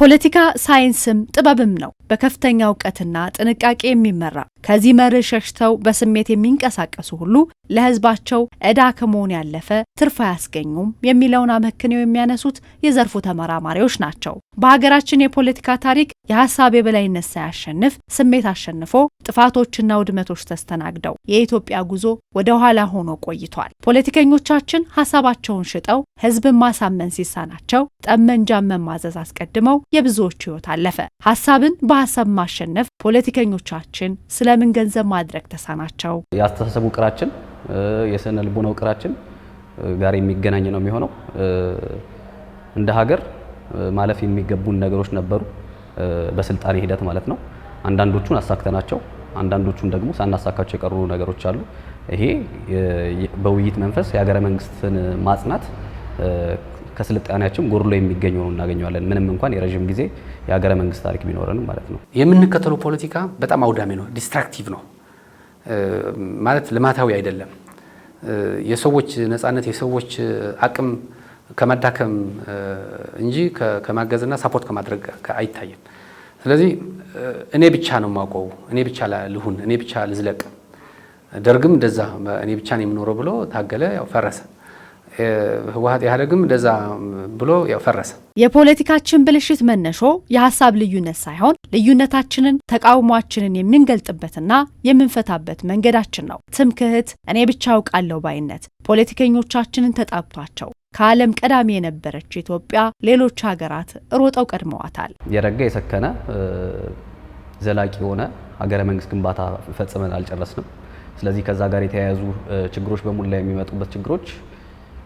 ፖለቲካ ሳይንስም ጥበብም ነው። በከፍተኛ እውቀትና ጥንቃቄ የሚመራ ከዚህ መርህ ሸሽተው በስሜት የሚንቀሳቀሱ ሁሉ ለሕዝባቸው ዕዳ ከመሆን ያለፈ ትርፍ አያስገኙም የሚለውን አመክንዮ የሚያነሱት የዘርፉ ተመራማሪዎች ናቸው። በሀገራችን የፖለቲካ ታሪክ የሀሳብ የበላይነት ሳያሸንፍ ስሜት አሸንፎ ጥፋቶችና ውድመቶች ተስተናግደው የኢትዮጵያ ጉዞ ወደ ኋላ ሆኖ ቆይቷል። ፖለቲከኞቻችን ሀሳባቸውን ሽጠው ሕዝብን ማሳመን ሲሳናቸው ጠመንጃን መማዘዝ አስቀድመው የብዙዎች ሕይወት አለፈ። ሀሳብን በሀሳብ ማሸነፍ ፖለቲከኞቻችን ስለምን ገንዘብ ማድረግ ተሳናቸው? ያስተሳሰቡ ቅራችን የስነ ልቦናው ቅራችን ጋር የሚገናኝ ነው የሚሆነው። እንደ ሀገር ማለፍ የሚገቡን ነገሮች ነበሩ፣ በስልጣኔ ሂደት ማለት ነው። አንዳንዶቹን አሳክተናቸው፣ አንዳንዶቹን ደግሞ ሳናሳካቸው የቀሩ ነገሮች አሉ። ይሄ በውይይት መንፈስ የሀገረ መንግስትን ማጽናት ከስልጣኔያችን ጎርሎ የሚገኘው ነው እናገኘዋለን። ምንም እንኳን የረጅም ጊዜ የሀገረ መንግስት ታሪክ ቢኖረንም ማለት ነው። የምንከተለው ፖለቲካ በጣም አውዳሚ ነው፣ ዲስትራክቲቭ ነው ማለት ልማታዊ አይደለም። የሰዎች ነፃነት የሰዎች አቅም ከማዳከም እንጂ ከማገዝና ሳፖርት ከማድረግ አይታይም። ስለዚህ እኔ ብቻ ነው የማውቀው፣ እኔ ብቻ ልሁን፣ እኔ ብቻ ልዝለቅ። ደርግም እንደዛ እኔ ብቻ ነው የምኖረው ብሎ ታገለ፣ ያው ፈረሰ። ህወሓት ኢህአዴግም እንደዛ ብሎ ያው ፈረሰ። የፖለቲካችን ብልሽት መነሾ የሀሳብ ልዩነት ሳይሆን ልዩነታችንን ተቃውሟችንን የምንገልጥበትና የምንፈታበት መንገዳችን ነው። ትምክህት፣ እኔ ብቻ አውቃለሁ ባይነት ፖለቲከኞቻችንን ተጣብቷቸው ከዓለም ቀዳሚ የነበረች ኢትዮጵያ ሌሎች ሀገራት ሮጠው ቀድመዋታል። የረጋ የሰከነ ዘላቂ የሆነ ሀገረ መንግስት ግንባታ ፈጽመን አልጨረስንም። ስለዚህ ከዛ ጋር የተያያዙ ችግሮች በሙሉ ላይ የሚመጡበት ችግሮች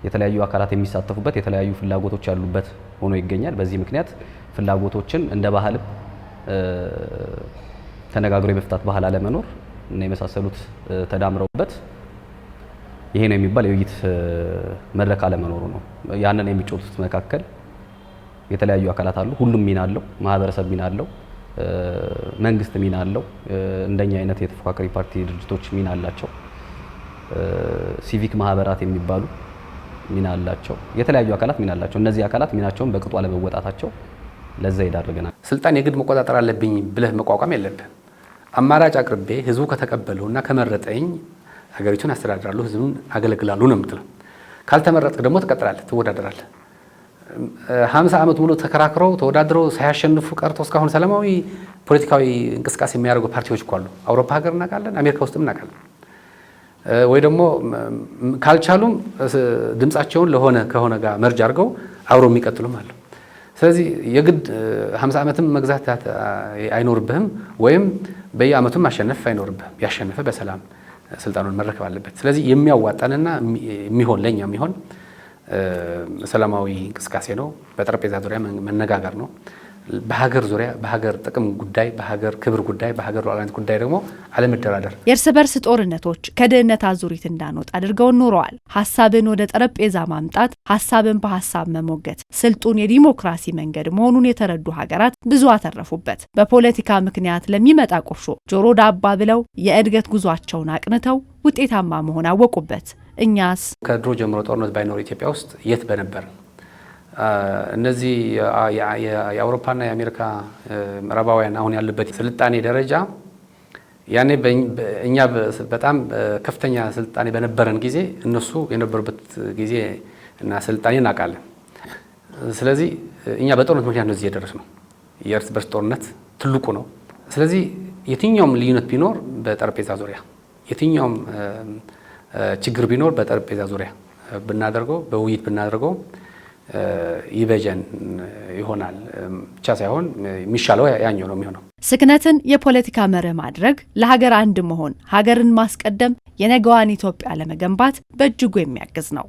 የተለያዩ አካላት የሚሳተፉበት የተለያዩ ፍላጎቶች ያሉበት ሆኖ ይገኛል። በዚህ ምክንያት ፍላጎቶችን እንደ ባህልም ተነጋግሮ የመፍታት ባህል አለመኖር እና የመሳሰሉት ተዳምረውበት ይሄ ነው የሚባል የውይይት መድረክ አለመኖሩ ነው። ያንን የሚጮቱት መካከል የተለያዩ አካላት አሉ። ሁሉም ሚና አለው። ማህበረሰብ ሚና አለው፣ መንግስት ሚና አለው፣ እንደኛ አይነት የተፎካካሪ ፓርቲ ድርጅቶች ሚና አላቸው፣ ሲቪክ ማህበራት የሚባሉ ሚና አላቸው፣ የተለያዩ አካላት ሚና አላቸው። እነዚህ አካላት ሚናቸውን በቅጡ አለመወጣታቸው ለዛ ይዳርገናል። ስልጣን የግድ መቆጣጠር አለብኝ ብለህ መቋቋም የለብህ። አማራጭ አቅርቤ ህዝቡ ከተቀበለውና ከመረጠኝ ሀገሪቱን አስተዳድራለሁ፣ ህዝቡን አገለግላለሁ ነው የምትለው። ካልተመረጥክ ደግሞ ትቀጥላለህ፣ ትወዳደራለህ። 50 ዓመት ሙሉ ተከራክረው ተወዳድረው ሳያሸንፉ ቀርቶ እስካሁን ሰላማዊ ፖለቲካዊ እንቅስቃሴ የሚያደርጉ ፓርቲዎች እኮ አሉ። አውሮፓ ሀገር እናውቃለን፣ አሜሪካ ውስጥም እናውቃለን። ወይ ደግሞ ካልቻሉም ድምጻቸውን ከሆነ ጋር መርጅ አድርገው አብረው የሚቀጥሉም አሉ። ስለዚህ የግድ 50 ዓመትም መግዛት አይኖርብህም፣ ወይም በየአመቱም ማሸነፍ አይኖርብህም። ያሸነፈ በሰላም ስልጣኑን መረከብ አለበት። ስለዚህ የሚያዋጣንና የሚሆን ለኛ የሚሆን ሰላማዊ እንቅስቃሴ ነው። በጠረጴዛ ዙሪያ መነጋገር ነው። በሀገር ዙሪያ በሀገር ጥቅም ጉዳይ፣ በሀገር ክብር ጉዳይ፣ በሀገር ሉዓላዊነት ጉዳይ ደግሞ አለመደራደር። የእርስ በርስ ጦርነቶች ከድህነት አዙሪት እንዳንወጣ አድርገው ኖረዋል። ሀሳብን ወደ ጠረጴዛ ማምጣት፣ ሀሳብን በሀሳብ መሞገት ስልጡን የዲሞክራሲ መንገድ መሆኑን የተረዱ ሀገራት ብዙ አተረፉበት። በፖለቲካ ምክንያት ለሚመጣ ቁርሾ ጆሮ ዳባ ብለው የእድገት ጉዟቸውን አቅንተው ውጤታማ መሆን አወቁበት። እኛስ ከድሮ ጀምሮ ጦርነት ባይኖር ኢትዮጵያ ውስጥ የት በነበር? እነዚህ የአውሮፓና የአሜሪካ ምዕራባውያን አሁን ያሉበት ስልጣኔ ደረጃ ያኔ እኛ በጣም ከፍተኛ ስልጣኔ በነበረን ጊዜ እነሱ የነበሩበት ጊዜ እና ስልጣኔ እናውቃለን። ስለዚህ እኛ በጦርነት ምክንያት ነው እዚህ የደረስነው። የእርስ በርስ ጦርነት ትልቁ ነው። ስለዚህ የትኛውም ልዩነት ቢኖር በጠረጴዛ ዙሪያ፣ የትኛውም ችግር ቢኖር በጠረጴዛ ዙሪያ ብናደርገው፣ በውይይት ብናደርገው ይበጀን ይሆናል ብቻ ሳይሆን የሚሻለው ያኛው ነው የሚሆነው። ስክነትን የፖለቲካ መርህ ማድረግ፣ ለሀገር አንድ መሆን፣ ሀገርን ማስቀደም የነገዋን ኢትዮጵያ ለመገንባት በእጅጉ የሚያግዝ ነው።